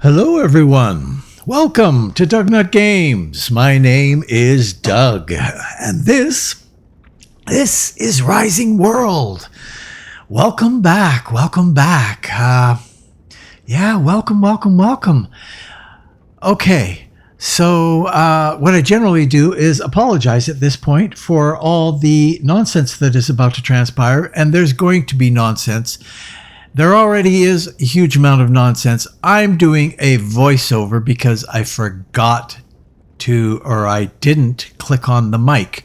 Hello, everyone. Welcome to DougNutGames. My name is Doug, and this is Rising World. Welcome back. Welcome. Welcome. Okay, so what I generally do is apologize at this point for all the nonsense that is about to transpire, and there's going to be nonsense. There already is a huge amount of nonsense. I'm doing a voiceover because I forgot to, or I didn't click on the mic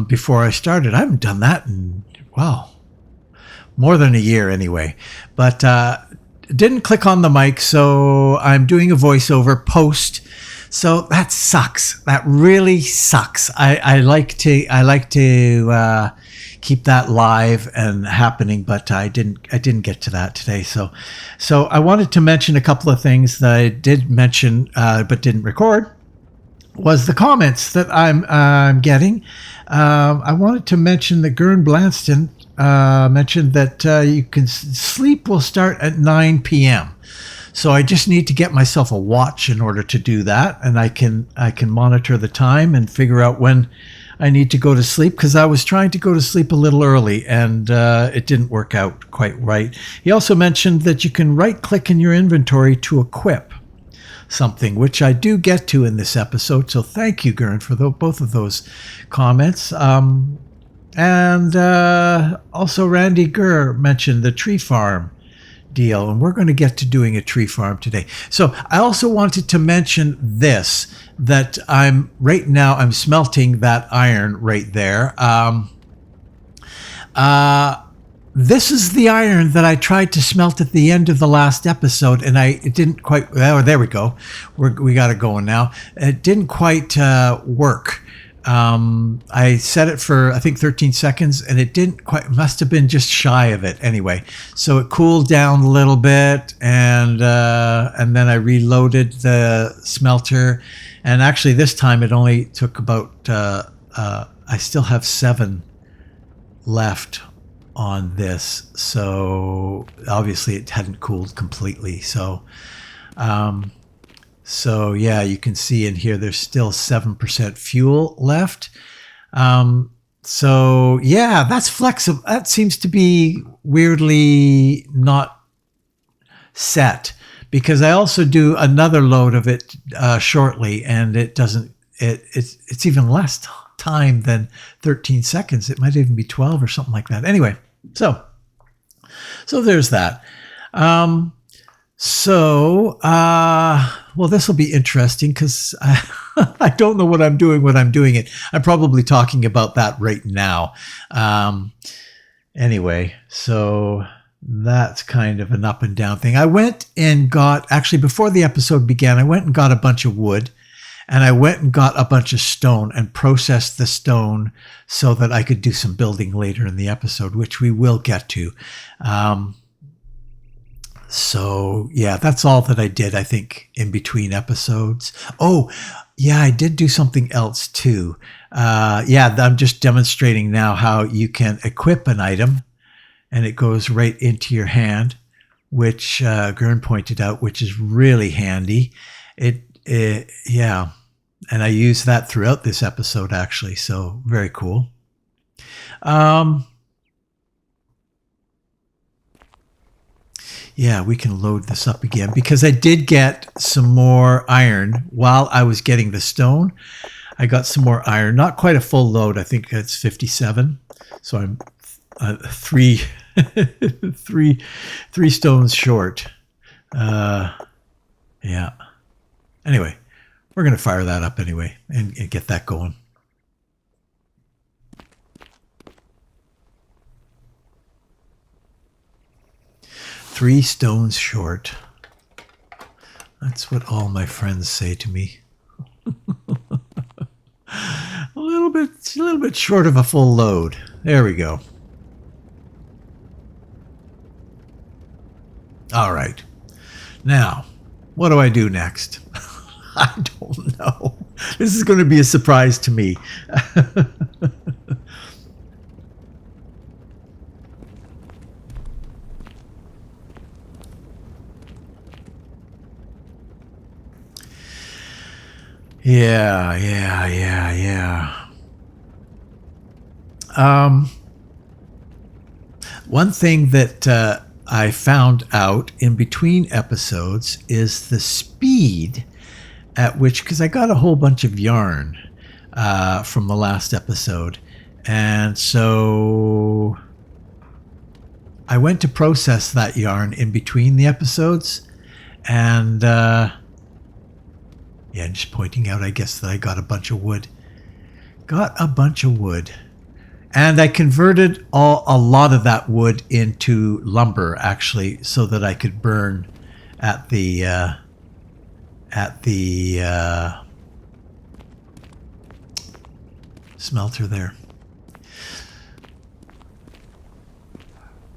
before I started. I haven't done that in, well, more than a year anyway. But didn't click on the mic, so I'm doing a voiceover post. So that sucks. That really sucks. I like to keep that live and happening, but I didn't get to that today. So I wanted to mention a couple of things that I did mention but didn't record. Was the comments that I'm getting. I wanted to mention that Gern Blanston mentioned that sleep will start at 9 p.m. So I just need to get myself a watch in order to do that, and I can monitor the time and figure out when I need to go to sleep, because I was trying to go to sleep a little early and it didn't work out quite right. He also mentioned that you can right-click in your inventory to equip something, which I do get to in this episode. So thank you, Gern, for both of those comments. And also Randy Gurr mentioned the tree farm deal, and we're going to get to doing a tree farm today. So I also wanted to mention this, that I'm smelting that iron right there. This is the iron that I tried to smelt at the end of the last episode, and it didn't quite. Oh, there we go. We got it going now. It didn't quite work. I set it for, I think, 13 seconds, and it didn't quite, must have been just shy of it anyway. So it cooled down a little bit, and then I reloaded the smelter. And actually this time it only took about, I still have 7 left on this. So obviously it hadn't cooled completely. So yeah, you can see in here there's still 7% fuel left. So yeah, that's flexible. That seems to be weirdly not set, because I also do another load of it shortly, and it doesn't. It's even less time than 13 seconds. It might even be 12 or something like that. Anyway, so there's that. Well, this will be interesting, because I don't know what I'm doing when I'm doing it. I'm probably talking about that right now. Anyway, so that's kind of an up and down thing. I went and actually before the episode began, I went and got a bunch of wood, and I went and got a bunch of stone and processed the stone so that I could do some building later in the episode, which we will get to. So yeah, that's all that I did, I think, in between episodes. Oh yeah, I did do something else too. I'm just demonstrating now how you can equip an item and it goes right into your hand, which Gern pointed out, which is really handy. Yeah, and I use that throughout this episode actually, so very cool. Yeah, we can load this up again, because I did get some more iron while I was getting the stone. I got some more iron, not quite a full load. I think it's 57. So I'm three stones short. Yeah. Anyway, we're going to fire that up anyway and get that going. Three stones short. That's what all my friends say to me. a little bit short of a full load. There we go. All right. Now, what do I do next? I don't know. This is going to be a surprise to me. Yeah, yeah, yeah, yeah. One thing that I found out in between episodes is the speed at which, because I got a whole bunch of yarn from the last episode, and so I went to process that yarn in between the episodes, and yeah, I'm just pointing out, I guess, that I got a bunch of wood. Got a bunch of wood. And I converted a lot of that wood into lumber, actually, so that I could burn at the smelter there.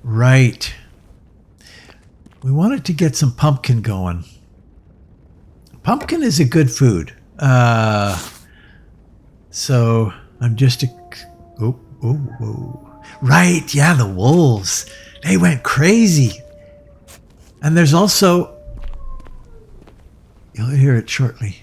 Right. We wanted to get some pumpkin going. Pumpkin is a good food. So I'm just oh. Right, yeah, the wolves. They went crazy. And there's also... You'll hear it shortly.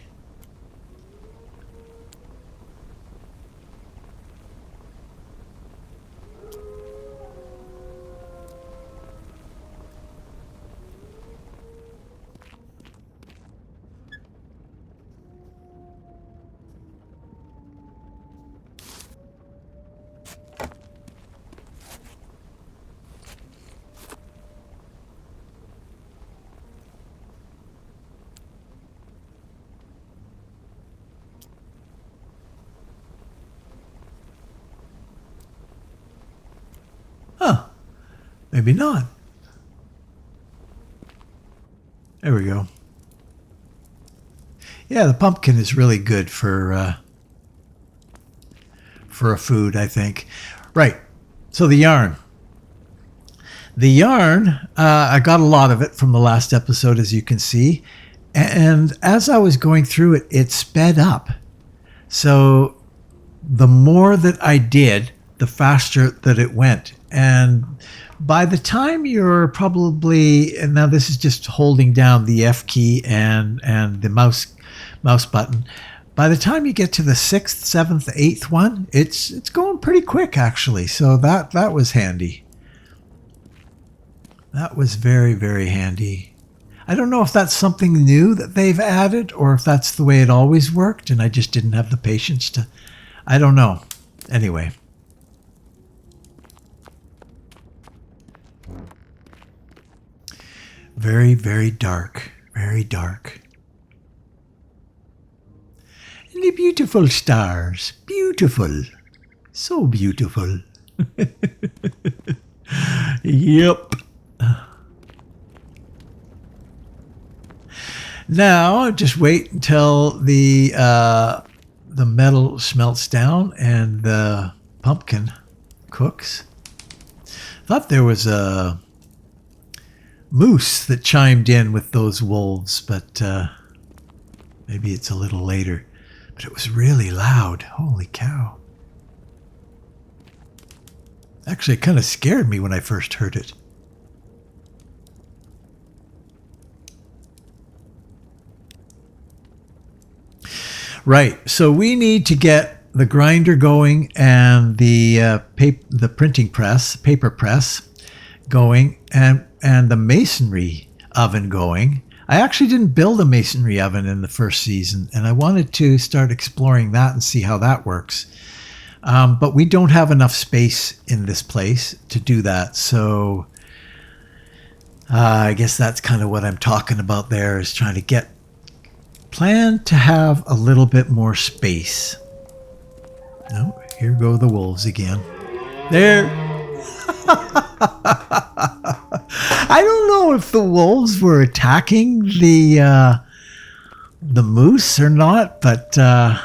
Huh. Maybe not. There we go. Yeah, the pumpkin is really good for a food, I think. Right. So the yarn. The yarn, I got a lot of it from the last episode, as you can see. And as I was going through it, it sped up. So the more that I did, the faster that it went. And by the time you're probably, and now this is just holding down the F key and the mouse button. By the time you get to the 6th, 7th, 8th one, it's going pretty quick, actually. So that was handy. That was very, very handy. I don't know if that's something new that they've added or if that's the way it always worked and I just didn't have the patience to... I don't know. Anyway. Very, very dark. Very dark. And the beautiful stars. Beautiful. So beautiful. Yep. Now, just wait until the metal smelts down and the pumpkin cooks. Thought there was a moose that chimed in with those wolves, but maybe it's a little later. But it was really loud. Holy cow. Actually, it kind of scared me when I first heard it. Right, so we need to get the grinder going and the printing press, paper press going, and the masonry oven going. I actually didn't build a masonry oven in the first season, and I wanted to start exploring that and see how that works. But we don't have enough space in this place to do that, so I guess that's kind of what I'm talking about there, is trying to plan to have a little bit more space. Oh, here go the wolves again. There. I don't know if the wolves were attacking the moose or not, but they're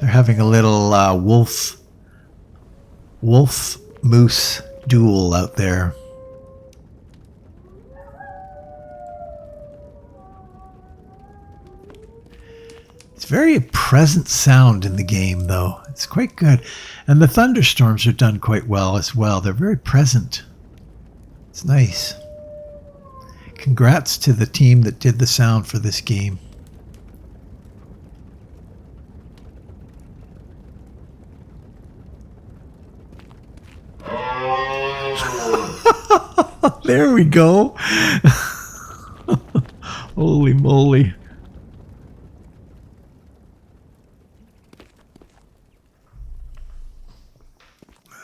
having a little wolf moose duel out there. It's very present sound in the game, though. It's quite good. And the thunderstorms are done quite well as well. They're very present. It's nice. Congrats to the team that did the sound for this game. There we go. Holy moly.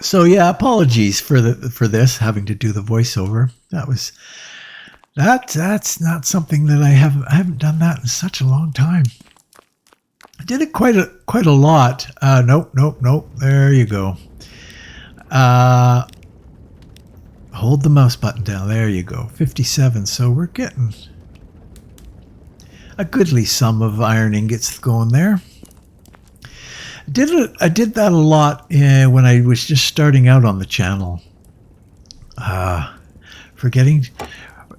So yeah, apologies for this having to do the voiceover. That's not something that I haven't done that in such a long time. I did it quite a lot. Nope. There you go. Hold the mouse button down. There you go. 57. So we're getting a goodly sum of iron ingots going there. I did that a lot when I was just starting out on the channel.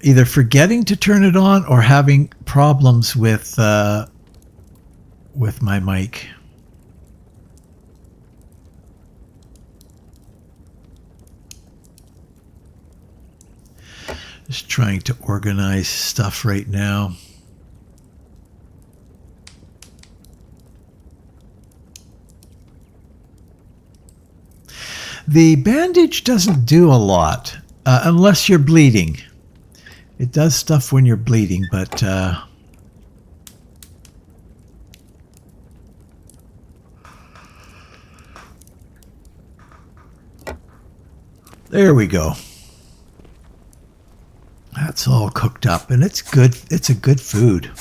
Either forgetting to turn it on or having problems with my mic. Just trying to organize stuff right now. The bandage doesn't do a lot unless you're bleeding. It does stuff when you're bleeding, but there we go. That's all cooked up, and it's good. It's a good food.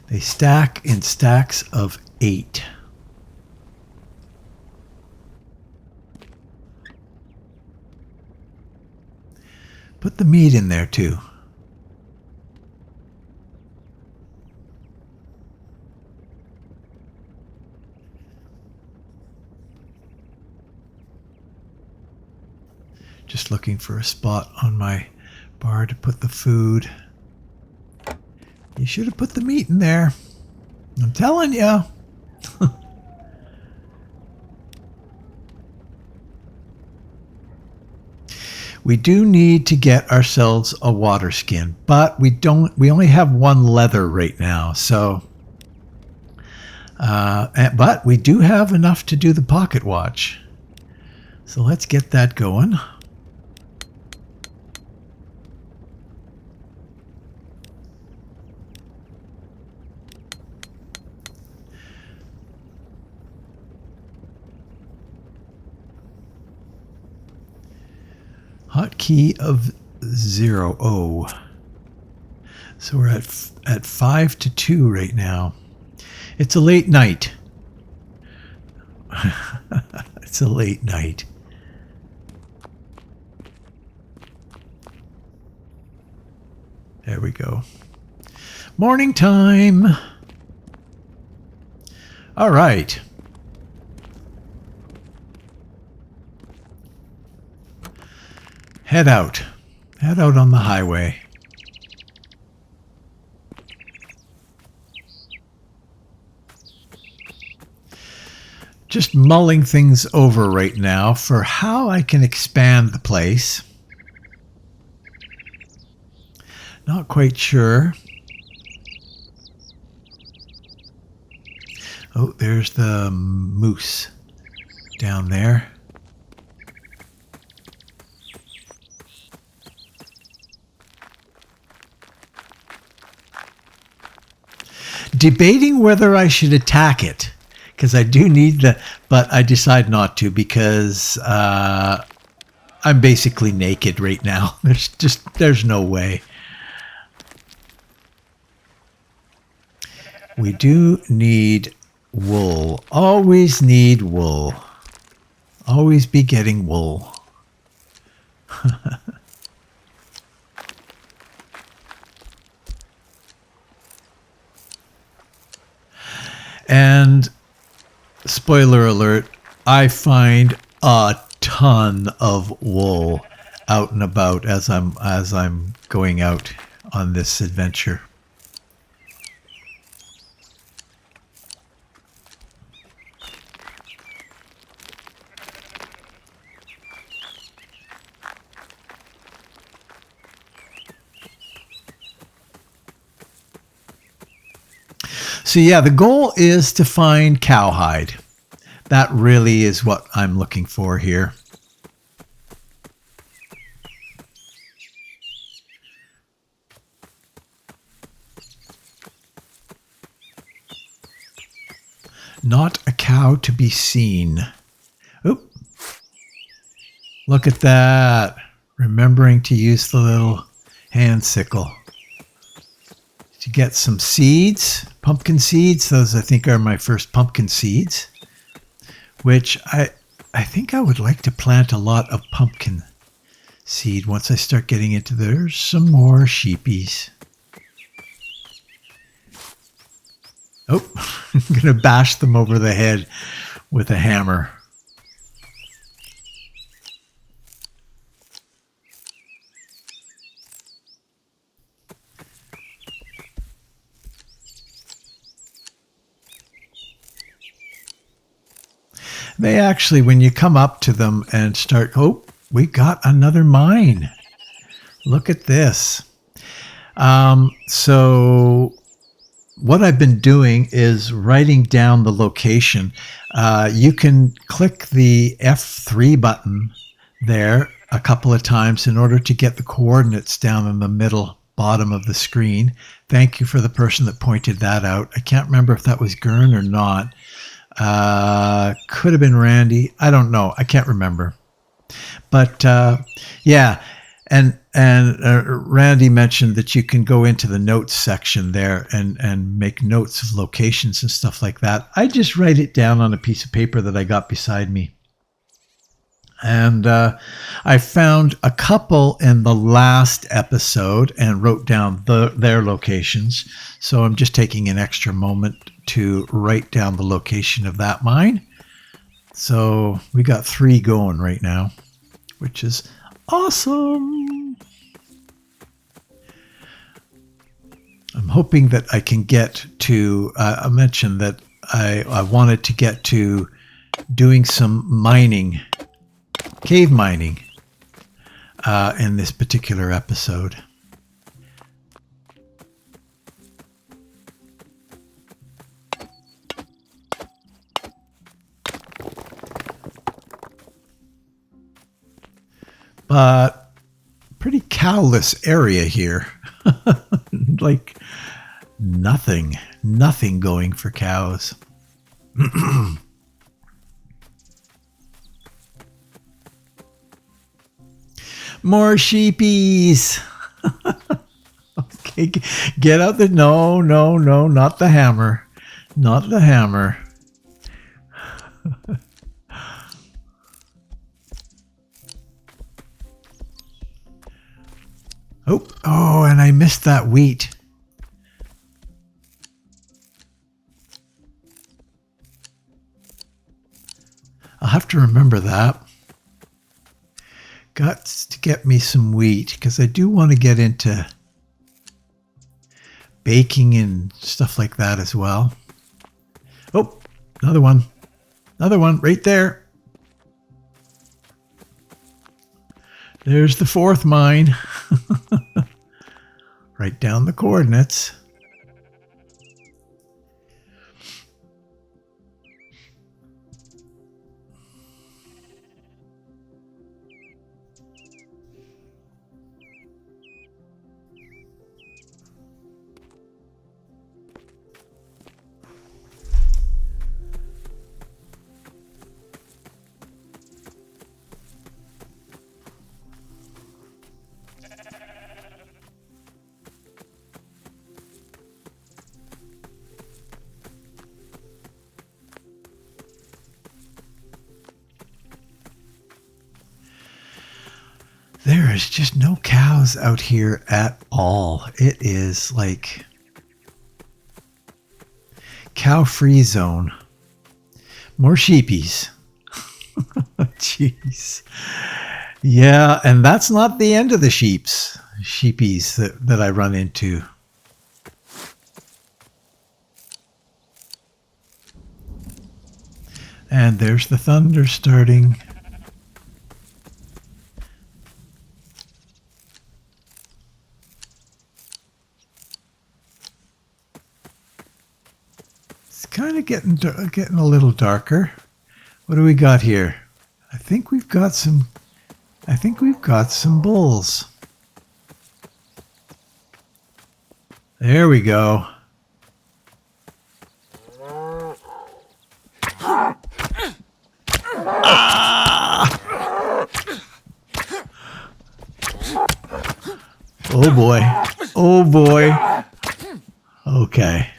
They stack in stacks of 8. Put the meat in there too. Just looking for a spot on my bar to put the food. You should have put the meat in there. I'm telling you. We do need to get ourselves a water skin, but we only have 1 leather right now, so but we do have enough to do the pocket watch. So let's get that going. Hotkey of 0. Oh. So we're at 5 to 2 right now. It's a late night. It's a late night. There we go. Morning time. All right. Head out. Head out on the highway. Just mulling things over right now for how I can expand the place. Not quite sure. Oh, there's the moose down there. Debating whether I should attack it, because I do need but I decide not to because I'm basically naked right now. There's no way. We do need wool. Always need wool. Always be getting wool. And spoiler alert, I find a ton of wool out and about as I'm going out on this adventure. So yeah, the goal is to find cowhide. That really is what I'm looking for here. Not a cow to be seen. Oop. Look at that. Remembering to use the little hand sickle. To get some seeds, pumpkin seeds. Those I think are my first pumpkin seeds. Which I think I would like to plant a lot of pumpkin seed once I start getting into there's some more sheepies. Oh, I'm going to bash them over the head with a hammer. They actually, when you come up to them and start, oh, we got another mine. Look at this. So what I've been doing is writing down the location. You can click the F3 button there a couple of times in order to get the coordinates down in the middle bottom of the screen. Thank you for the person that pointed that out. I can't remember if that was Gern or not. Could have been Randy. I don't know. I can't remember. But yeah, and Randy mentioned that you can go into the notes section there and make notes of locations and stuff like that. I just write it down on a piece of paper that I got beside me. And I found a couple in the last episode and wrote down their locations. So I'm just taking an extra moment to write down the location of that mine. So we got 3 going right now, which is awesome. I'm hoping that I can get to, I mentioned that I wanted to get to doing some mining, cave mining, in this particular episode. But pretty cowless area here. Like nothing going for cows. More sheepies. Okay, get out the, no, not the hammer. Not the hammer. Oh, and I missed that wheat. I'll have to remember that. Got to get me some wheat because I do want to get into baking and stuff like that as well. Oh, another one. Another one right there. There's the 4th mine. Write down the coordinates. There is just no cows out here at all. It is like cow-free zone. More sheepies. Jeez. Yeah, and that's not the end of the sheepies that I run into. And there's the thunder starting. It's kind of getting a little darker. What do we got here? I think we've got some bulls. There we go. Ah! Oh boy. Oh boy. Okay.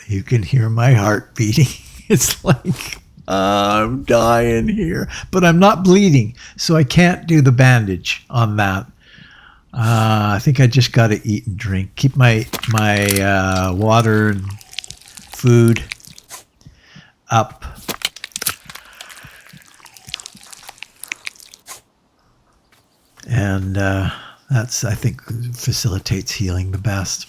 You can hear my heart beating. It's like I'm dying here, but I'm not bleeding, so I can't do the bandage on that. I think I just got to eat and drink. Keep my water and food up. And that's, I think, facilitates healing the best.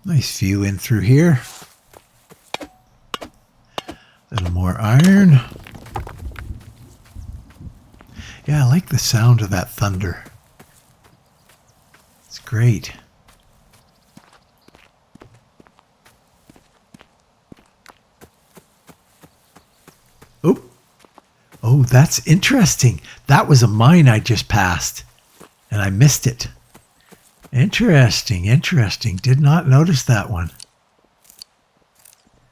Nice view in through here. A little more iron. Yeah, I like the sound of that thunder. It's great. Oh, oh, that's interesting. That was a mine I just passed, and I missed it. Interesting, interesting. Did not notice that one.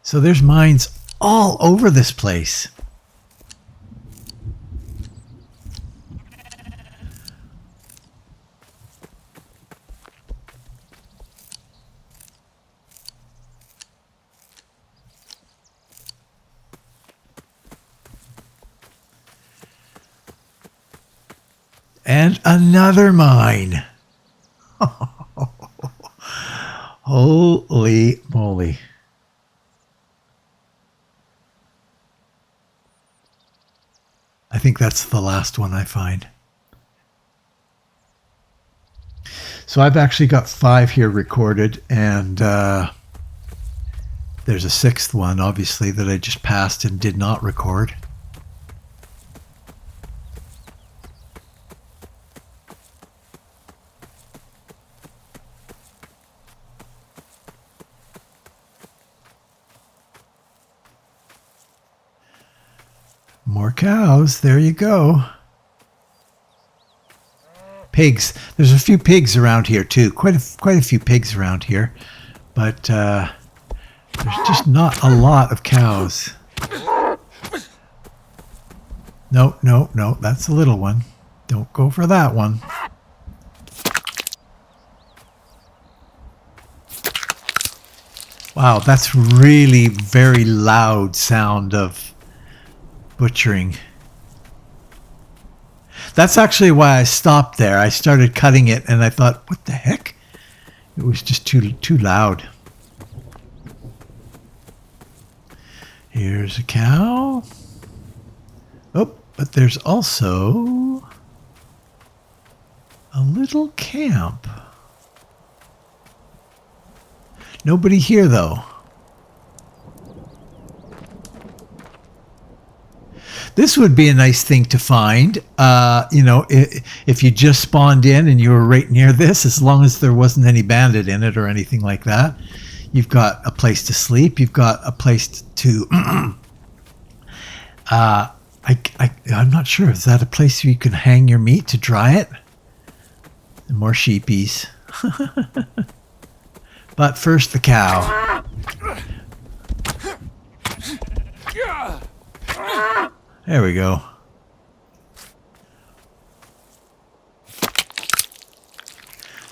So there's mines all over this place. And another mine. Holy moly. I think that's the last one I find. So I've actually got 5 here recorded, and there's a 6th one, obviously, that I just passed and did not record. More cows. There you go. Pigs. There's a few pigs around here too. Quite a few pigs around here, but there's just not a lot of cows. No, no, no. That's a little one. Don't go for that one. Wow, that's really very loud sound of butchering. That's actually why I stopped there. I started cutting it and I thought, what the heck? It was just too loud. Here's a cow. Oh, but there's also a little camp. Nobody here though. This would be a nice thing to find, you know, if you just spawned in and you were right near this, as long as there wasn't any bandit in it or anything like that. You've got a place to sleep. You've got a place to... I'm not sure. Is that a place where you can hang your meat to dry it? And more sheepies. But first the cow. There we go.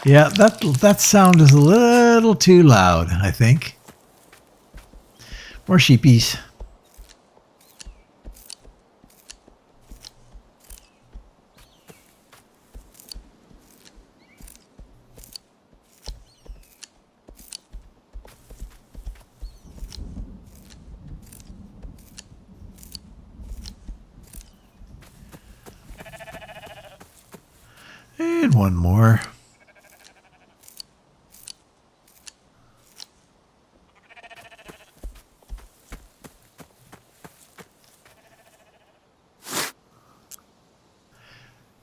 Yeah, that sound is a little too loud, I think. More sheepies. And one more.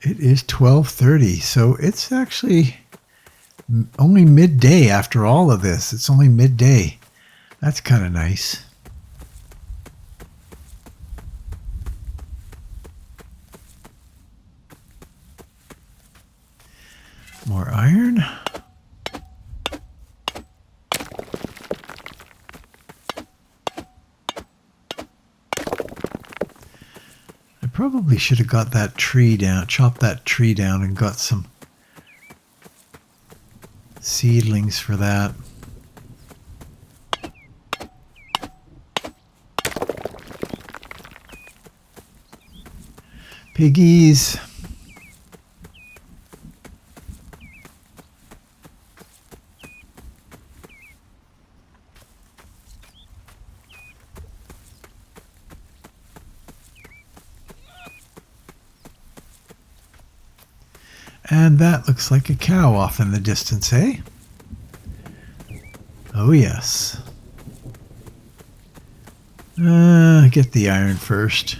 It is 12:30, so it's actually only midday after all of this. It's only midday. That's kind of nice. More iron. I probably should have got that tree down, chopped that tree down and got some seedlings for that. Piggies. And that looks like a cow off in the distance, eh? Oh, yes. Get the iron first.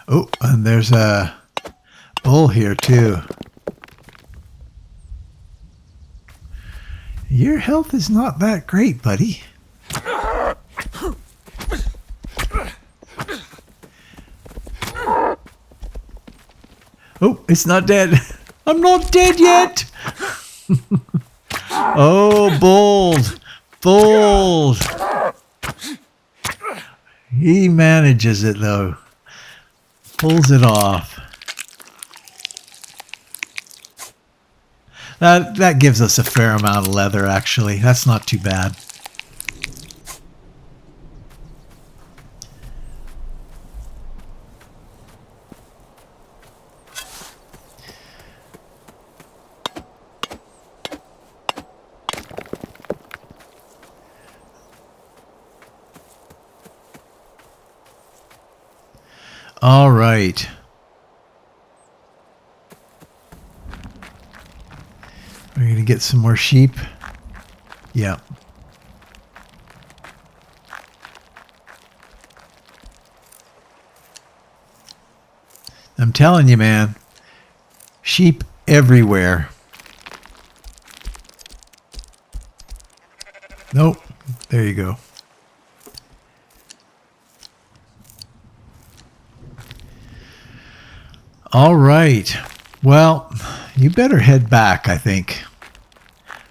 Oh, and there's a bull here too. Your health is not that great, buddy. Oh, it's not dead. I'm not dead yet. Oh, bold. Bold. He manages it though. Pulls it off. That gives us a fair amount of leather, actually. That's not too bad. All right. We're going to get some more sheep. Yeah. I'm telling you, man. Sheep everywhere. Nope. There you go. All right. Well, you better head back, I think.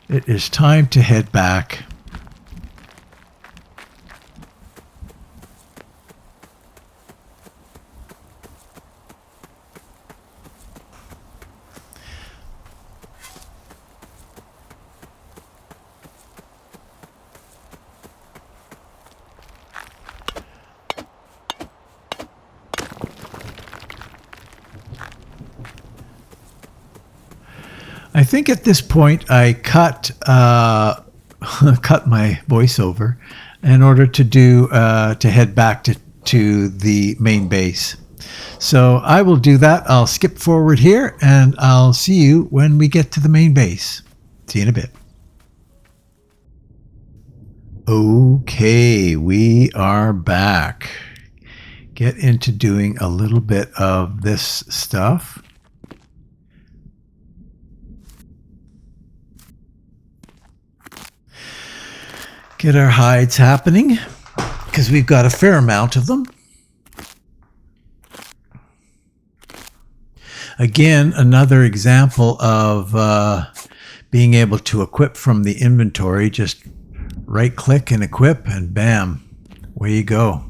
It is time to head back. I think at this point I cut cut my voiceover in order to do to head back to the main base. So I will do that. I'll skip forward here and I'll see you when we get to the main base. See you in a bit. Okay, we are back. Get into doing a little bit of this stuff. Get our hides happening because we've got a fair amount of them. Again, another example of being able to equip from the inventory. Just right click and equip and bam, away you go.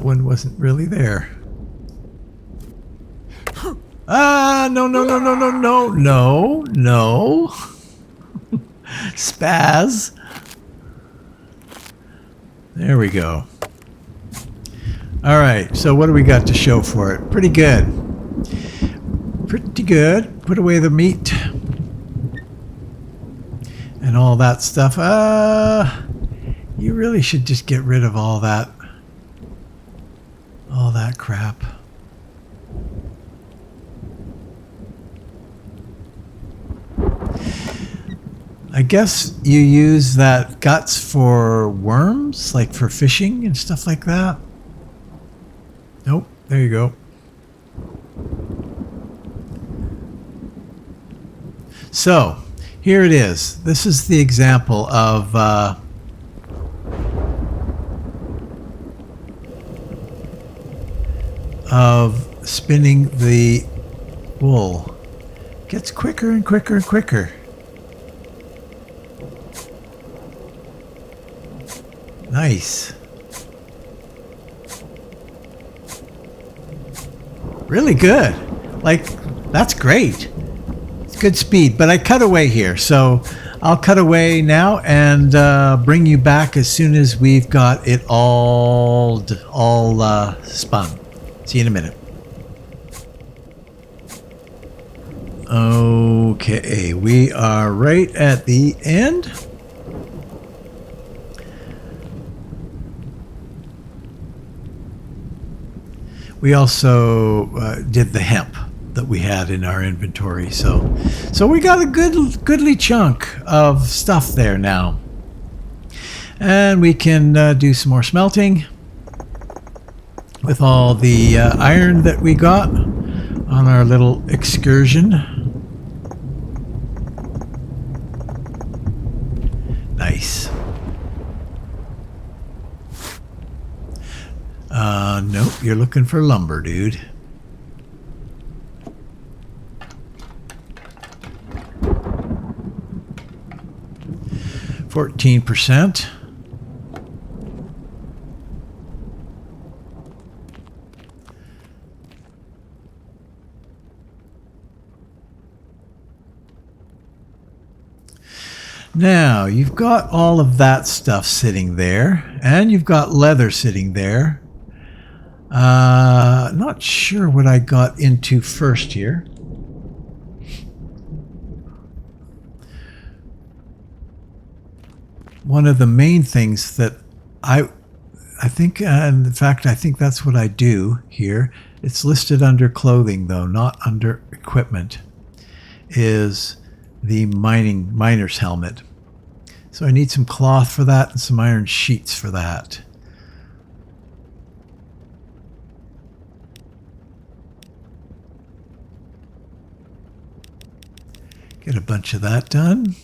that one wasn't really there. Ah, no, no, no, no, no, no, no, no. Spaz. There we go. All right, so what do we got to show for it? Pretty good. Pretty good. Put away the meat. And all that stuff. You really should just get rid of all that crap. I guess you use that guts for worms, like for fishing and stuff like that. Nope, there you go. So, here it is. This is the example of spinning the wool. Gets quicker and quicker and quicker. Nice. Really good. Like, that's great. It's good speed, but I cut away here. So I'll cut away now and bring you back as soon as we've got it all spun. See you in a minute. Okay, we are right at the end. We also did the hemp that we had in our inventory, so we got a goodly chunk of stuff there now, and we can do some more smelting with all the iron that we got on our little excursion. Nice. Nope, you're looking for lumber, dude. %. Now, you've got all of that stuff sitting there, and you've got leather sitting there. Not sure what I got into first here. One of the main things that I think, in fact, I think that's what I do here. It's listed under clothing, though, not under equipment, is the miner's helmet. So I need some cloth for that and some iron sheets for that. Get a bunch of that done.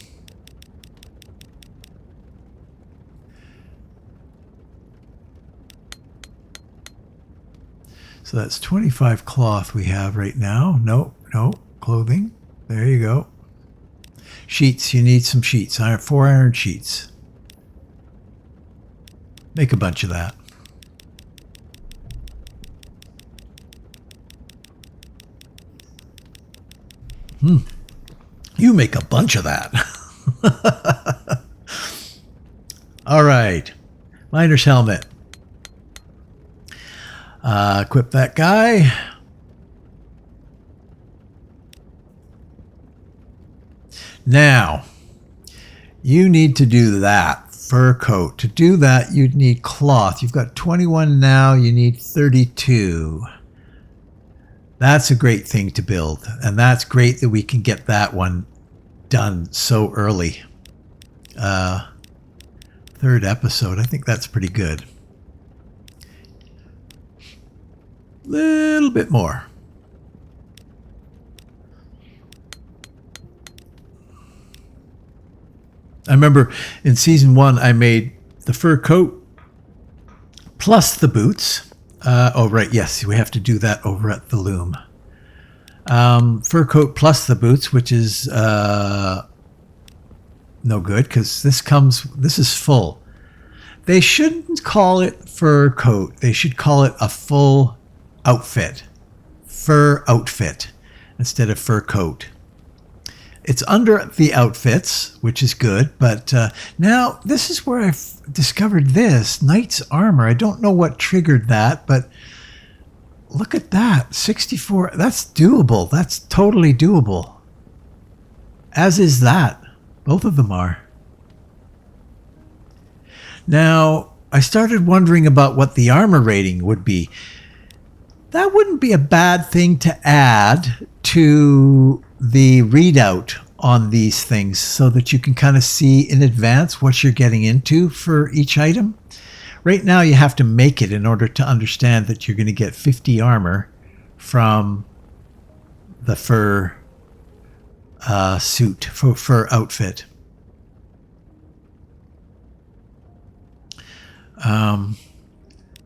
So that's 25 cloth we have right now. No, clothing. There you go. Sheets, you need some sheets. 4 iron sheets. Make a bunch of that. You make a bunch of that. All right. Miner's helmet. Equip that guy. Now, you need to do that fur coat. To do that, you'd need cloth. You've got 21 now. You need 32. That's a great thing to build. And that's great that we can get that one done so early. 3rd episode. I think that's pretty good. Little bit more. I remember in season 1, I made the fur coat plus the boots. Oh, right. Yes, we have to do that over at the loom. Fur coat plus the boots, which is no good because this is full. They shouldn't call it fur coat. They should call it a full outfit. Fur outfit instead of fur coat. It's under the outfits, which is good. But now this is where I've discovered this. Knight's armor. I don't know what triggered that, but look at that. 64. That's doable. That's totally doable. As is that. Both of them are. Now, I started wondering about what the armor rating would be. That wouldn't be a bad thing to add to the readout on these things so that you can kind of see in advance what you're getting into for each item. Right now, you have to make it in order to understand that you're going to get 50 armor from the fur suit, fur outfit.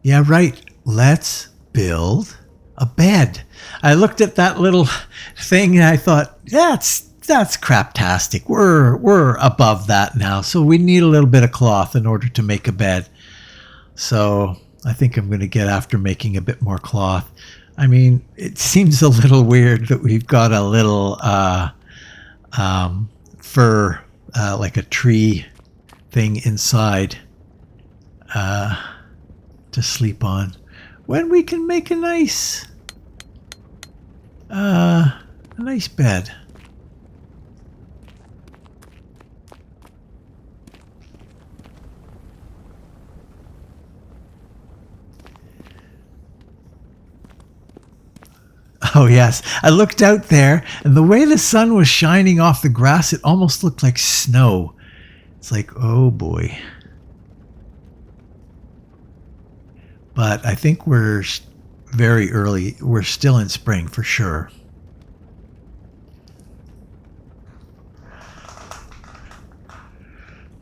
Yeah, right. Let's build a bed. I looked at that little thing and I thought, that's craptastic. We're above that now. So we need a little bit of cloth in order to make a bed. So I think I'm going to get after making a bit more cloth. I mean, it seems a little weird that we've got a little fur, like a tree thing inside to sleep on, when we can make a nice bed. Oh yes, I looked out there and the way the sun was shining off the grass, it almost looked like snow. It's like, oh boy. But I think we're very early. We're still in spring for sure.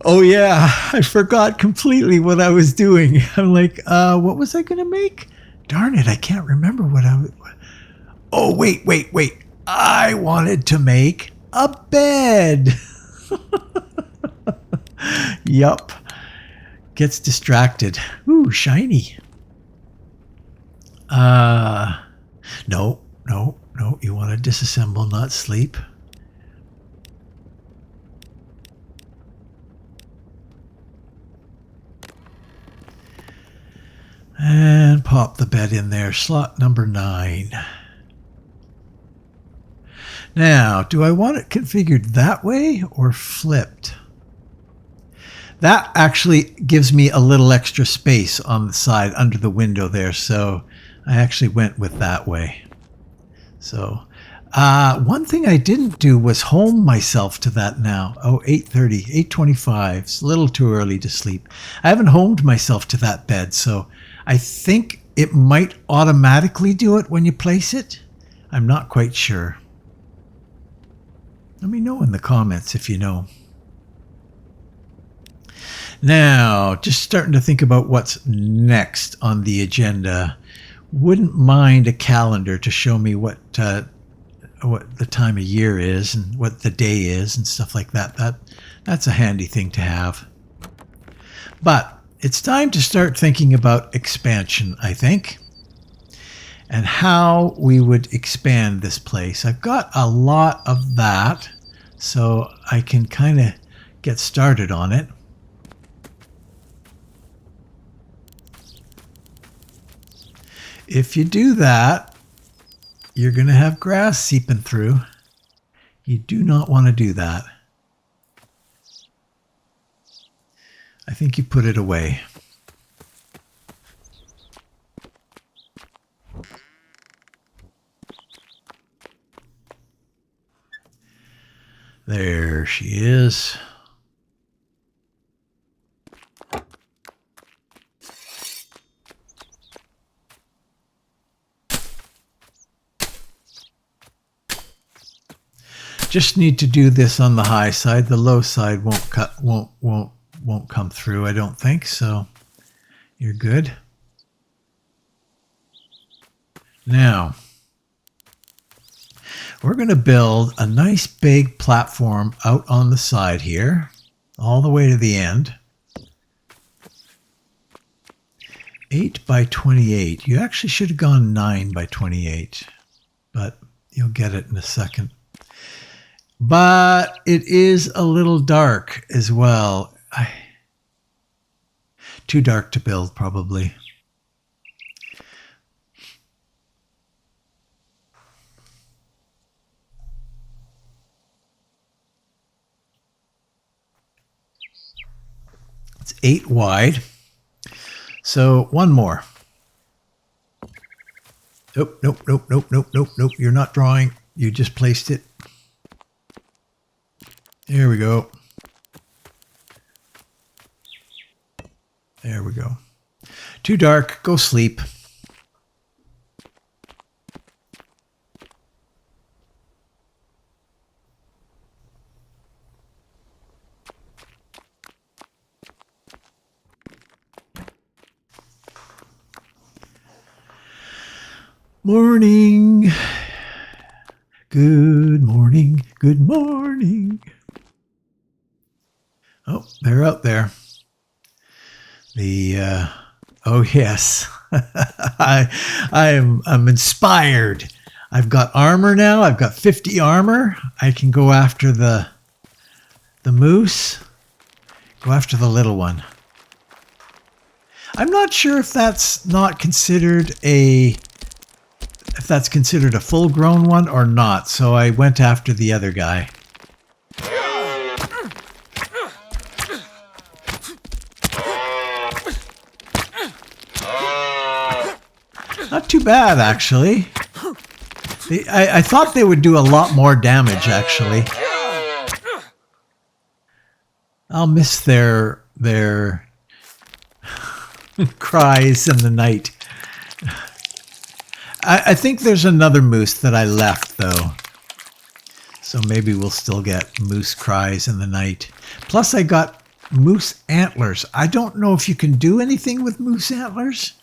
Oh yeah, I forgot completely what I was doing. I'm like, what was I going to make? Darn it, I can't remember what I was... Oh, wait. I wanted to make a bed. Yup. Gets distracted. Ooh, shiny. No. You want to disassemble, not sleep. And pop the bed in there. Slot number 9. Now, do I want it configured that way or flipped? That actually gives me a little extra space on the side under the window there, so I actually went with that way. So, one thing I didn't do was home myself to that now. Oh, 8:30, 8:25. It's a little too early to sleep. I haven't homed myself to that bed, so I think it might automatically do it when you place it. I'm not quite sure. Let me know in the comments if you know. Now, just starting to think about what's next on the agenda. Wouldn't mind a calendar to show me what the time of year is and what the day is and stuff like that. That's a handy thing to have. But it's time to start thinking about expansion, I think, and how we would expand this place. I've got a lot of that, so I can kind of get started on it. If you do that, you're going to have grass seeping through. You do not want to do that. I think you put it away. There she is. Just need to do this on the high side. The low side won't come through, I don't think, so you're good. Now, we're going to build a nice big platform out on the side here, all the way to the end. 8 by 28. You actually should have gone 9 by 28, but you'll get it in a second. But it is a little dark as well. Too dark to build, probably. It's 8 wide. So one more. Nope, nope, nope, nope, nope, nope, nope. You're not drawing. You just placed it. Here we go. There we go. Too dark. Go sleep. Morning. Good morning. Good morning. Oh, they're out there. Oh yes, I'm inspired. I've got armor now. I've got 50 armor. I can go after the moose. Go after the little one. I'm not sure if that's not considered a full-grown one or not. So I went after the other guy. Not too bad, actually. I thought they would do a lot more damage, actually. I'll miss their cries in the night. I think there's another moose that I left, though. So maybe we'll still get moose cries in the night. Plus, I got moose antlers. I don't know if you can do anything with moose antlers,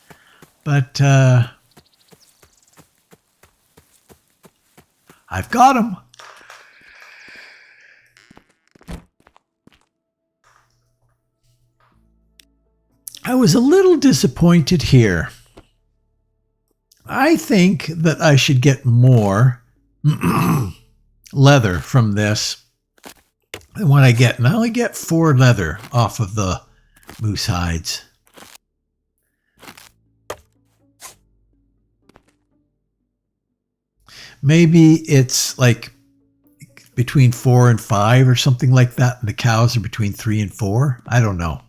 but I've got them. I was a little disappointed here. I think that I should get more leather from this than what I get. And I only get 4 leather off of the moose hides. Maybe it's like between 4 and 5 or something like that. And the cows are between 3 and 4. I don't know.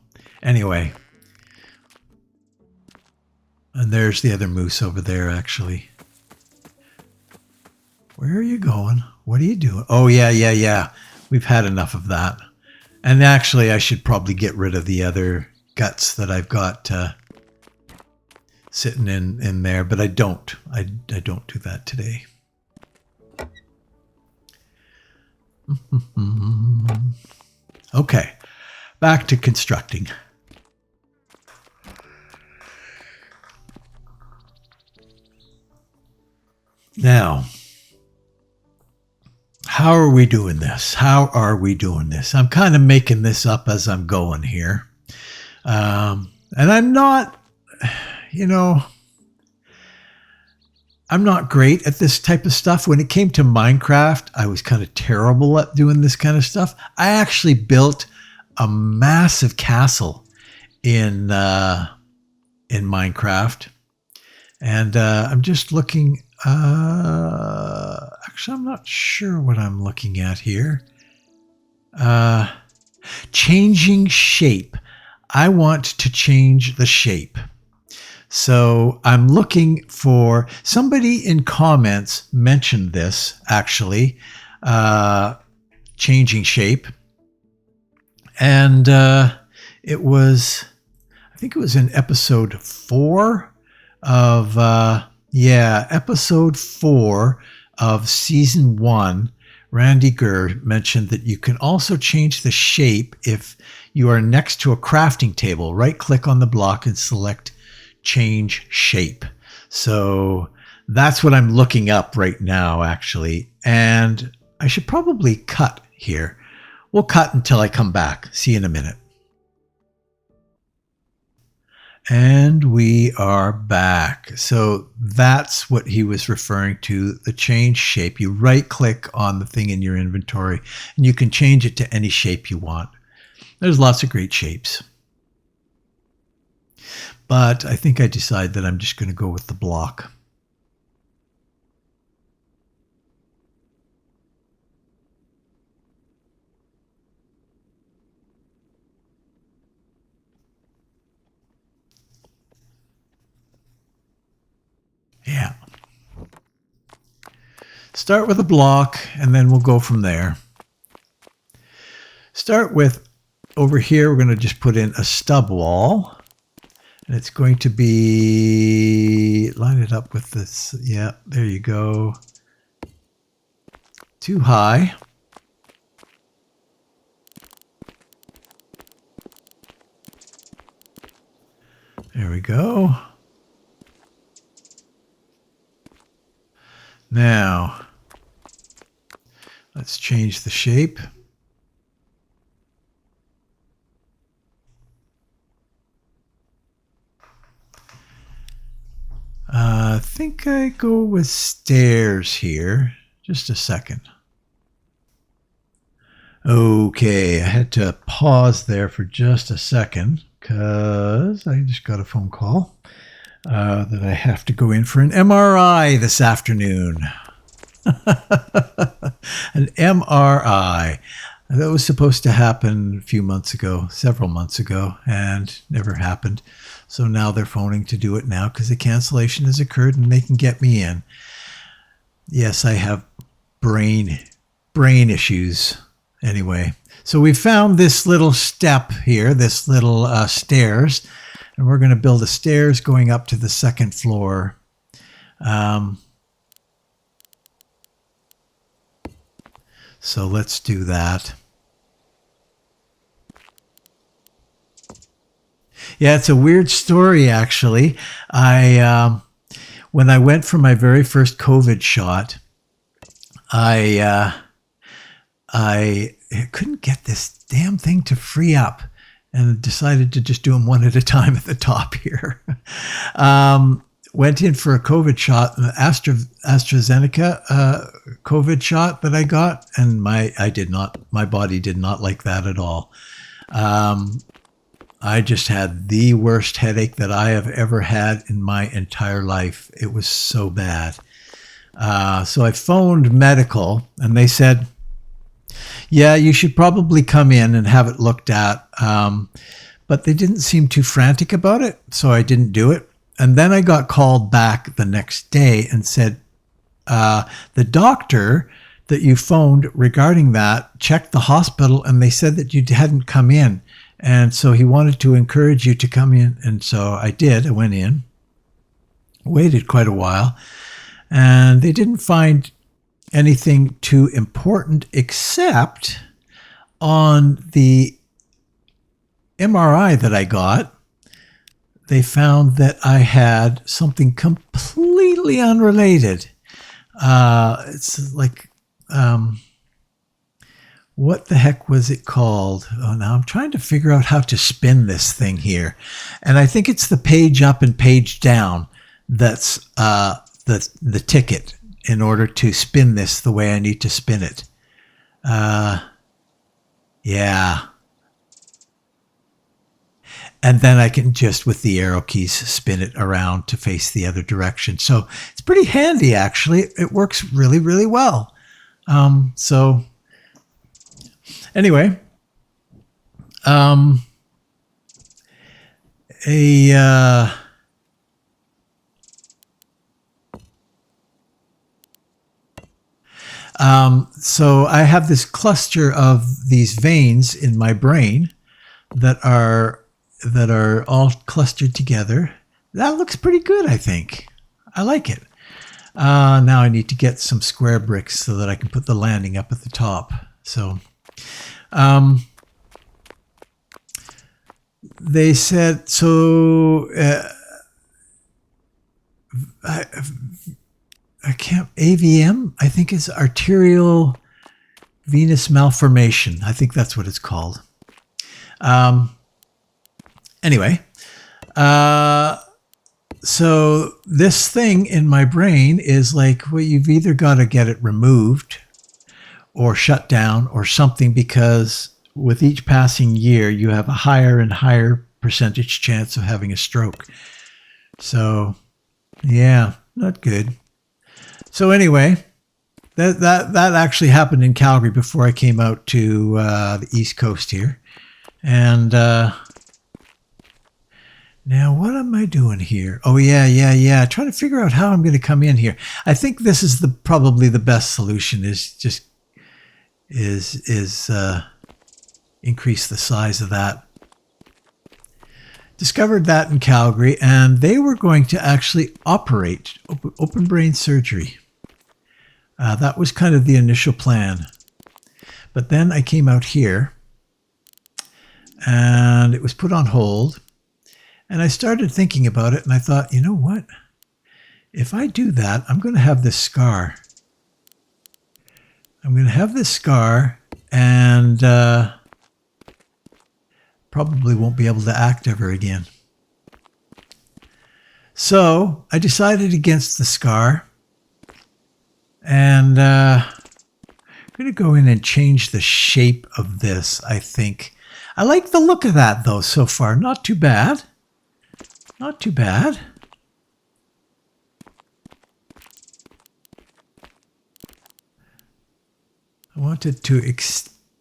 Anyway. And there's the other moose over there, actually. Where are you going? What are you doing? Oh, yeah. We've had enough of that. And actually, I should probably get rid of the other guts that I've got sitting in there. But I don't. I don't do that today. Okay. Back to constructing. Now, how are we doing this? I'm kind of making this up as I'm going here. And I'm not, I'm not great at this type of stuff. When it came to Minecraft, I was kind of terrible at doing this kind of stuff. I actually built a massive castle in Minecraft. And I'm just looking... actually, I'm not sure what I'm looking at here. Changing shape. I want to change the shape. So I'm looking for... Somebody in comments mentioned this, actually. Changing shape. And it was... I think it was in episode 4 of... episode 4 of season 1, Randy Gurr mentioned that you can also change the shape if you are next to a crafting table. Right-click on the block and select Change Shape. So that's what I'm looking up right now, actually. And I should probably cut here. We'll cut until I come back. See you in a minute. And we are back. So that's what he was referring to, the change shape. You right click on the thing in your inventory and you can change it to any shape you want. There's lots of great shapes. But I think I decided that I'm just going to go with the block. Yeah. Start with a block and then we'll go from there. Start with, over here, we're going to just put in a stub wall. And it's going to be, line it up with this. Yeah, there you go. Too high. There we go. Now, let's change the shape. I think I go with stairs here. Just a second. Okay, I had to pause there for just a second because I just got a phone call that I have to go in for an MRI this afternoon. An MRI. That was supposed to happen a few months ago, several months ago, and never happened. So now they're phoning to do it now because the cancellation has occurred and they can get me in. Yes, I have brain issues. Anyway, so we found this little step here, this little stairs, and we're going to build a stairs going up to the second floor. So let's do that. Yeah, it's a weird story, actually. When I went for my very first COVID shot, I couldn't get this damn thing to free up and decided to just do them one at a time at the top here. Went in for a COVID shot, an AstraZeneca COVID shot that I got, and my body did not like that at all. I just had the worst headache that I have ever had in my entire life. It was so bad. So I phoned medical and they said, yeah, you should probably come in and have it looked at. But they didn't seem too frantic about it, so I didn't do it. And then I got called back the next day and said, the doctor that you phoned regarding that checked the hospital and they said that you hadn't come in. And so he wanted to encourage you to come in. And so I did. I went in, waited quite a while, and they didn't find anything too important except on the MRI that I got, they found that I had something completely unrelated. It's like, what the heck was it called? Oh, now I'm trying to figure out how to spin this thing here. And I think it's the page up and page down that's the ticket in order to spin this the way I need to spin it. Yeah. And then I can just, with the arrow keys, spin it around to face the other direction. So it's pretty handy, actually. It works really, really well. So anyway, so I have this cluster of these veins in my brain that are all clustered together. That looks pretty good, I think. I like it. Now I need to get some square bricks so that I can put the landing up at the top. So they said, so I can't, AVM, I think it's arterial venous malformation. I think that's what it's called. Anyway, So this thing in my brain is like, well, you've either got to get it removed or shut down or something, because with each passing year, you have a higher and higher percentage chance of having a stroke. So, yeah, not good. So anyway, that actually happened in Calgary before I came out to the East Coast here. And now what am I doing here? Oh, yeah. Trying to figure out how I'm going to come in here. I think this is probably the best solution, is just increase the size of that. Discovered that in Calgary, and they were going to actually operate open brain surgery. That was kind of the initial plan. But then I came out here, and it was put on hold. And I started thinking about it, and I thought, you know what? If I do that, I'm going to have this scar. And probably won't be able to act ever again. So I decided against the scar, and I'm going to go in and change the shape of this, I think. I like the look of that, though, so far. Not too bad. Not too bad. I wanted to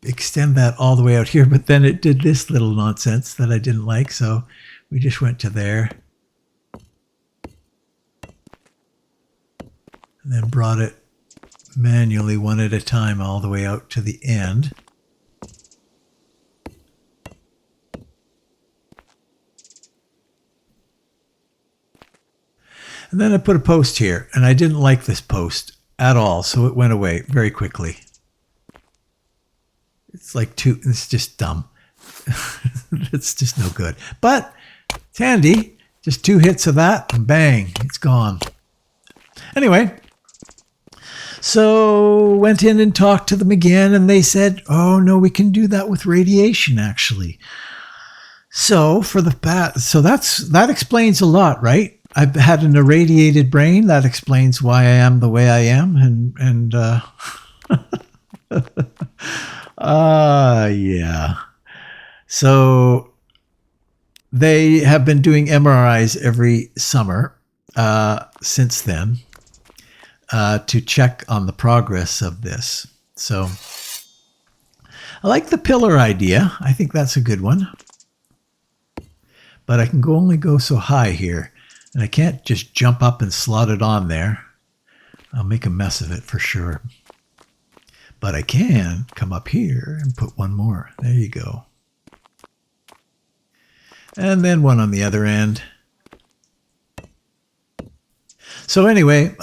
extend that all the way out here, but then it did this little nonsense that I didn't like, so we just went to there. And then brought it manually one at a time all the way out to the end. And then I put a post here, and I didn't like this post at all, so it went away very quickly. It's just dumb. It's just no good. But it's handy. Just 2 hits of that, and bang, it's gone. Anyway, so went in and talked to them again, and they said, oh, no, we can do that with radiation, actually. So that explains a lot, right? I've had an irradiated brain. That explains why I am the way I am. And yeah. So they have been doing MRIs every summer since then to check on the progress of this. So I like the pillar idea. I think that's a good one. But I can only go so high here. And I can't just jump up and slot it on there. I'll make a mess of it for sure. But I can come up here and put one more. There you go. And then one on the other end. So anyway,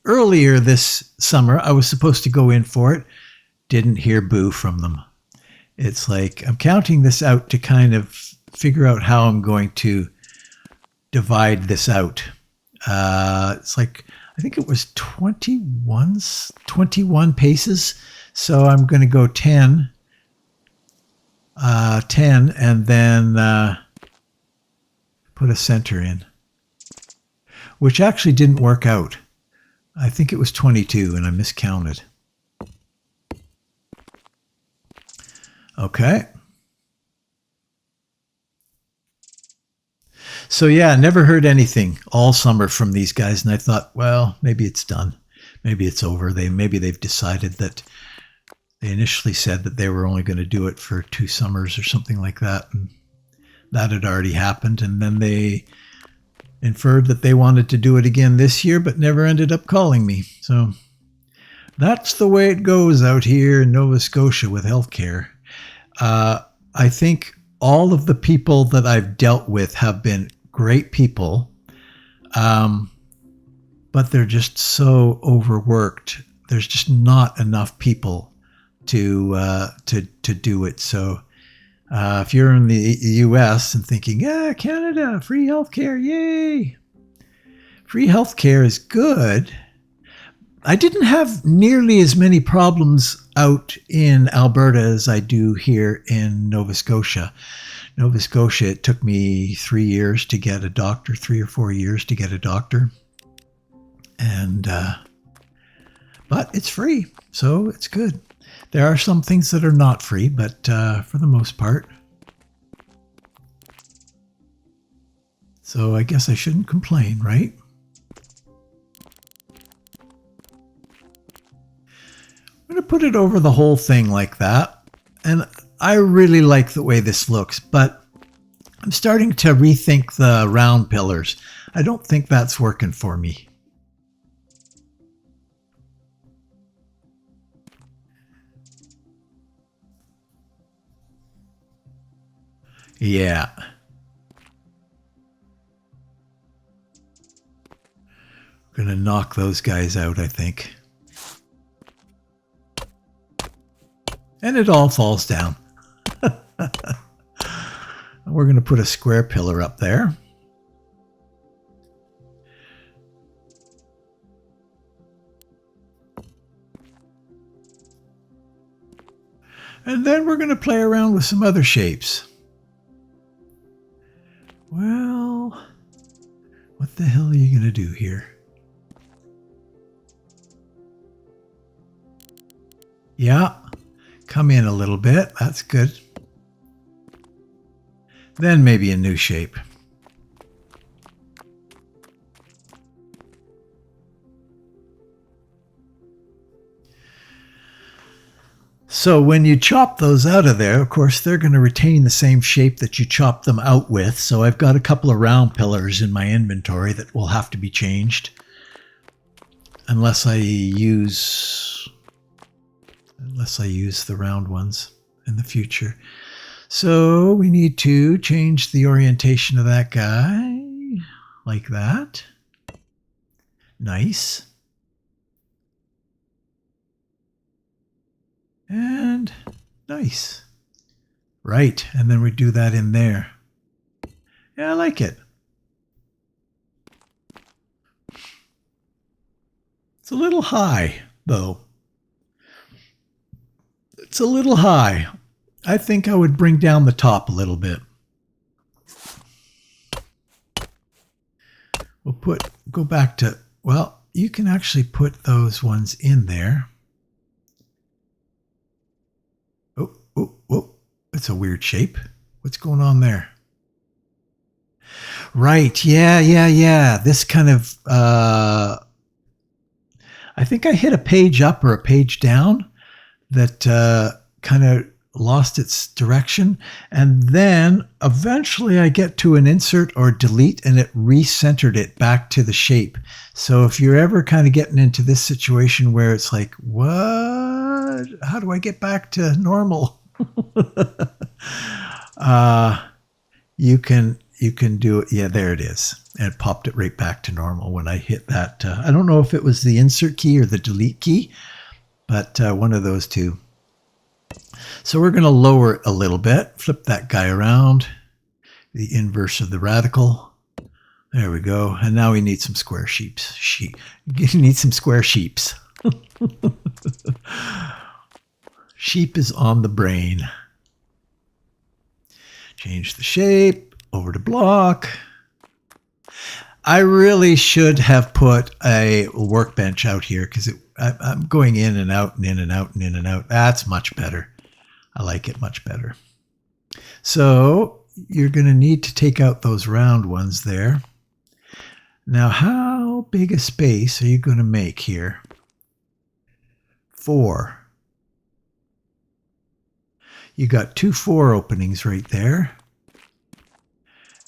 earlier this summer, I was supposed to go in for it. Didn't hear boo from them. It's like, I'm counting this out to kind of figure out how I'm going to divide this out. It's like, I think it was 21 paces. So I'm going to go 10, and then put a center in, which actually didn't work out. I think it was 22 and I miscounted. Okay. So yeah, never heard anything all summer from these guys, and I thought, well, maybe it's done. Maybe it's over. Maybe they've decided that they initially said that they were only going to do it for 2 summers or something like that, and that had already happened. And then they inferred that they wanted to do it again this year, but never ended up calling me. So that's the way it goes out here in Nova Scotia with healthcare. I think all of the people that I've dealt with have been great people, but they're just so overworked. There's just not enough people to do it. So if you're in the US and thinking, yeah, Canada, free healthcare, yay! Free healthcare is good. I didn't have nearly as many problems out in Alberta as I do here in Nova Scotia. Nova Scotia, it took me 3 years to get a doctor, 3 or 4 years to get a doctor. And, but it's free, so it's good. There are some things that are not free, but for the most part. So I guess I shouldn't complain, right? I'm going to put it over the whole thing like that. And I really like the way this looks, but I'm starting to rethink the round pillars. I don't think that's working for me. Yeah. We're going to knock those guys out, I think. And it all falls down. We're going to put a square pillar up there. And then we're going to play around with some other shapes. Well, what the hell are you going to do here? Yeah, come in a little bit. That's good. Then maybe a new shape. So when you chop those out of there, of course, they're going to retain the same shape that you chopped them out with. So I've got a couple of round pillars in my inventory that will have to be changed. Unless I use the round ones in the future. So we need to change the orientation of that guy like that. Nice. And nice. Right, and then we do that in there. Yeah, I like it. It's a little high, though. It's a little high. I think I would bring down the top a little bit. We'll go back to, well, you can actually put those ones in there. Oh, it's a weird shape. What's going on there? Right, yeah. This kind of, I think I hit a page up or a page down that kind of lost its direction. And then eventually I get to an insert or delete and it recentered it back to the shape. So if you're ever kind of getting into this situation where it's like, what? How do I get back to normal? You can do it. Yeah, there it is. And it popped it right back to normal when I hit that. I don't know if it was the insert key or the delete key, but one of those two. So we're going to lower it a little bit. Flip that guy around. The inverse of the radical. There we go. And now we need some square sheeps. You need some square sheeps. Sheep is on the brain. Change the shape. Over to block. I really should have put a workbench out here because I'm going in and out and in and out and in and out. That's much better. I like it much better. So you're going to need to take out those round ones there. Now, how big a space are you going to make here? 4. You got 2 4 openings right there.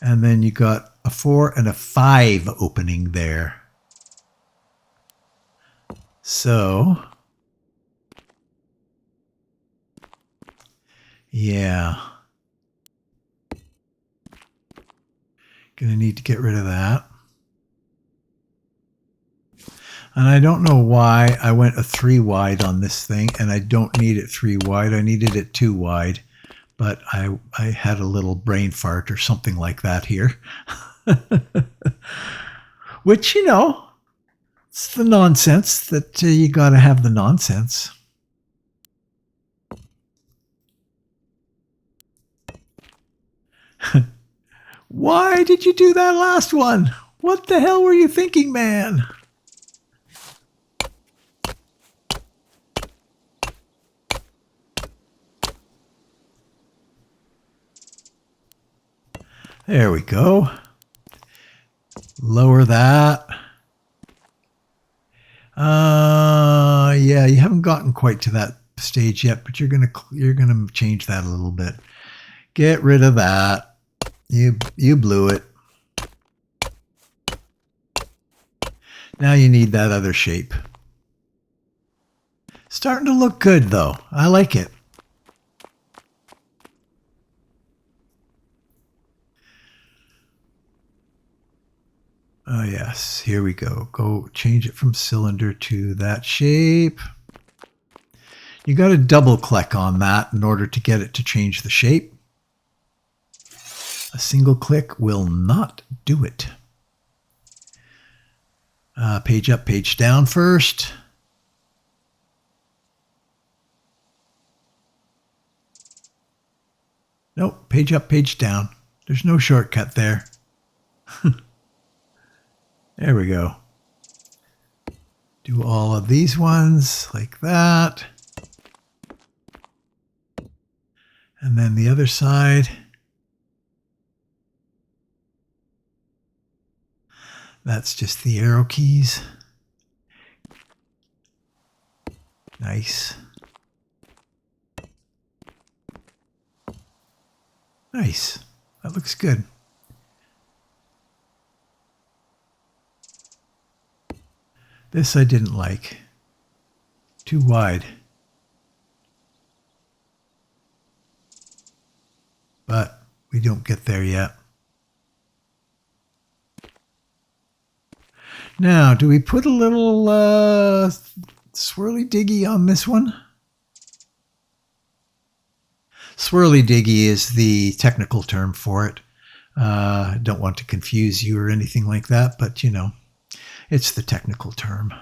And then you got a 4 and a 5 opening there. So, yeah. Gonna need to get rid of that. And I don't know why I went a 3 wide on this thing, and I don't need it 3 wide. I needed it 2 wide. But I had a little brain fart or something like that here. Which, you know, it's the nonsense that you got to have the nonsense. Why did you do that last one? What the hell were you thinking, man? There we go. Lower that. Yeah, you haven't gotten quite to that stage yet, but you're gonna change that a little bit. Get rid of that. You blew it. Now you need that other shape. Starting to look good though. I like it. Oh yes, here we go. Go change it from cylinder to that shape. You got to double click on that in order to get it to change the shape. A single click will not do it. Page up, page down first. Nope, page up, page down. There's no shortcut there. There we go. Do all of these ones like that. And then the other side. That's just the arrow keys. Nice. Nice. That looks good. This I didn't like. Too wide. But we don't get there yet. Now, do we put a little swirly diggy on this one? Swirly diggy is the technical term for it. Don't want to confuse you or anything like that, but you know, it's the technical term.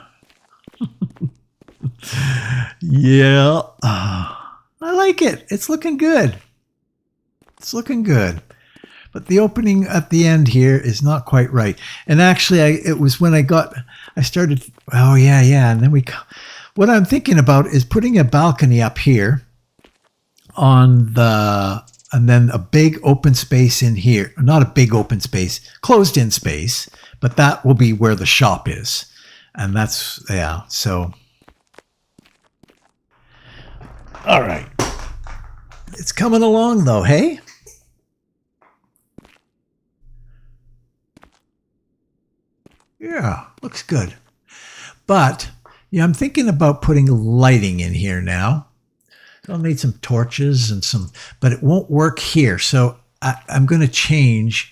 Yeah. I like it. It's looking good. It's looking good. But the opening at the end here is not quite right. And actually, it was when I started, oh yeah. And then what I'm thinking about is putting a balcony up here and then a big open space in here. Not a big open space, closed in space, but that will be where the shop is. And that's, yeah, so. All right. It's coming along though, hey? Yeah, looks good. But yeah, I'm thinking about putting lighting in here now. So I'll need some torches and but it won't work here. So I'm going to change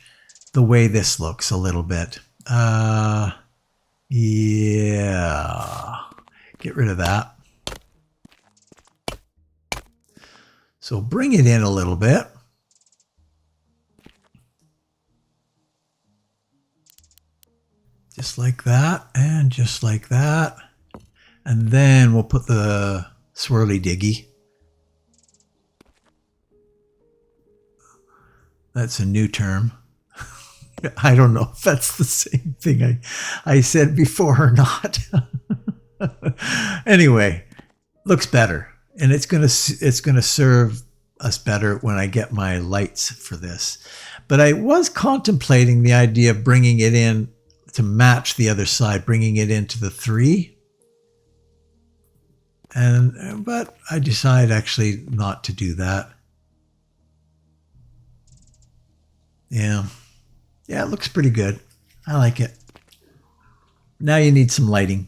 the way this looks a little bit. Yeah, get rid of that. So bring it in a little bit. Just like that, and just like that. And then we'll put the swirly diggy. That's a new term. I don't know if that's the same thing I said before or not. Anyway, looks better. And it's gonna serve us better when I get my lights for this. But I was contemplating the idea of bringing it in to match the other side, bringing it into the 3. But I decided actually not to do that. Yeah. Yeah, it looks pretty good. I like it. Now you need some lighting.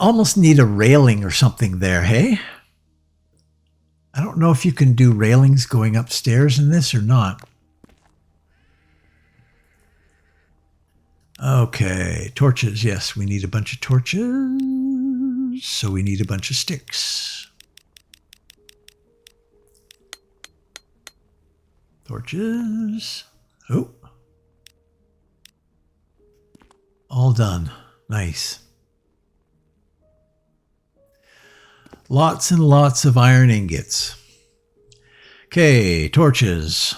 Almost need a railing or something there, hey? I don't know if you can do railings going upstairs in this or not. Okay, torches. Yes, we need a bunch of torches. So we need a bunch of sticks. Torches. Oh. All done. Nice. Lots and lots of iron ingots. Okay, torches.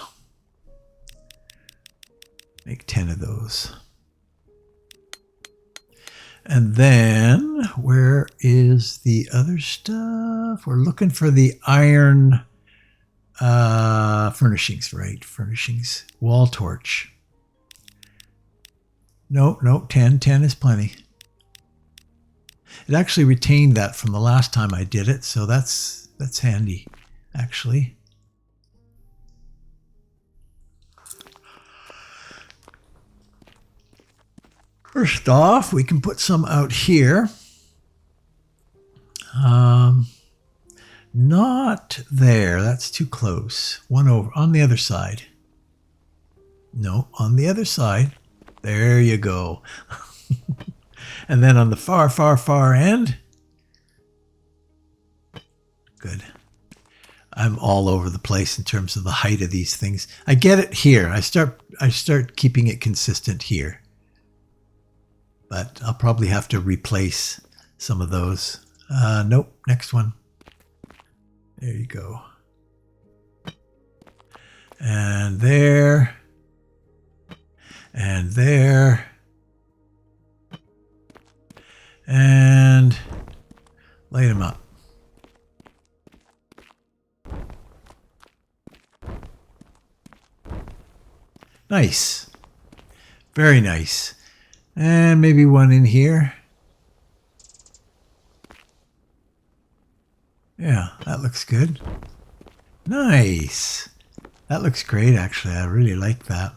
Make 10 of those. And then, where is the other stuff? We're looking for the iron furnishings, right? Furnishings. Wall torch. No, 10. 10 is plenty. It actually retained that from the last time I did it, so that's handy, actually. First off, we can put some out here. Not there. That's too close. One over on the other side. No, on the other side. There you go. And then on the far, far, far end. Good. I'm all over the place in terms of the height of these things. I get it here. I start keeping it consistent here. But I'll probably have to replace some of those. Nope, next one. There you go. And there. And there. And light them up. Nice. Very nice. And maybe one in here. Yeah, that looks good. Nice. That looks great, actually. I really like that.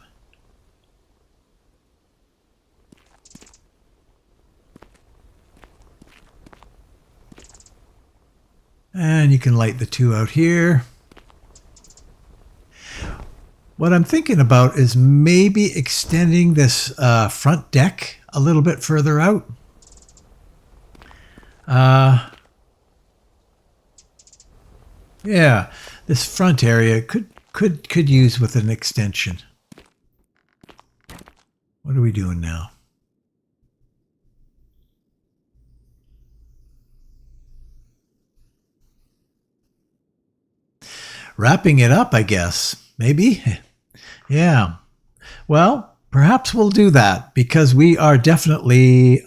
And you can light the two out here. What I'm thinking about is maybe extending this front deck a little bit further out. Yeah, this front area could use with an extension. What are we doing now? Wrapping it up, I guess. Maybe. Yeah. Well, perhaps we'll do that because we are definitely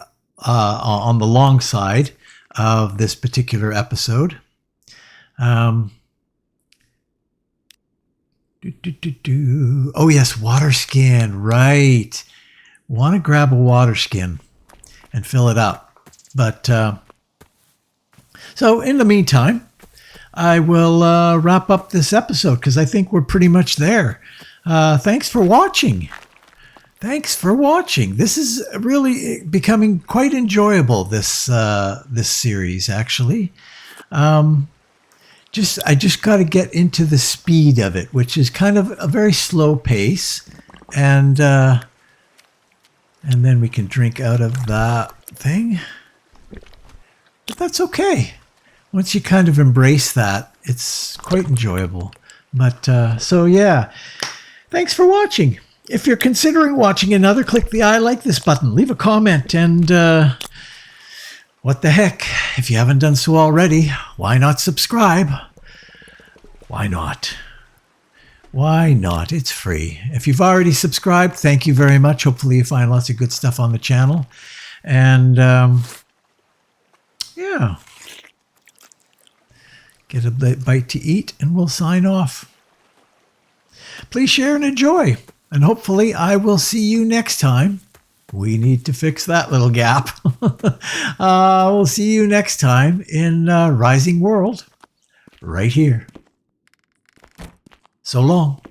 on the long side of this particular episode. Oh yes, water skin. Right. Want to grab a water skin and fill it up. But so in the meantime, I will wrap up this episode because I think we're pretty much there. Thanks for watching. Thanks for watching. This is really becoming quite enjoyable, this series, actually. I just got to get into the speed of it, which is kind of a very slow pace. And then we can drink out of that thing. But that's okay. Once you kind of embrace that, it's quite enjoyable. But so yeah, thanks for watching. If you're considering watching another, click the I like this button, leave a comment, and what the heck, if you haven't done so already, why not subscribe? Why not? Why not? It's free. If you've already subscribed, thank you very much. Hopefully you find lots of good stuff on the channel. And yeah. Get a bite to eat, and we'll sign off. Please share and enjoy, and hopefully I will see you next time. We need to fix that little gap. We'll see you next time in Rising World, right here. So long.